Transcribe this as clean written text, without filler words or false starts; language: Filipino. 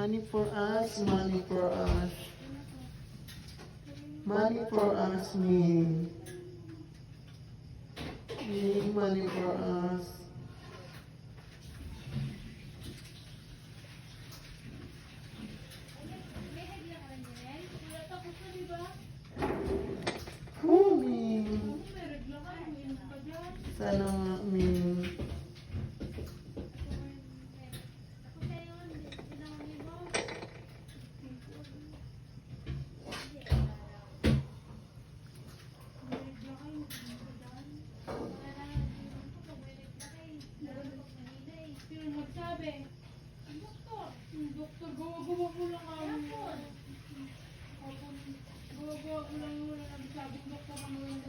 Money for us, money for us. Money for us, Ning. Ning, money for us. Ming. Sana nga, Ming. Sabi, doktor, gawa-gawa mo lang ako. Gawa-gawa mo lang yung sabi, doktor, ano yung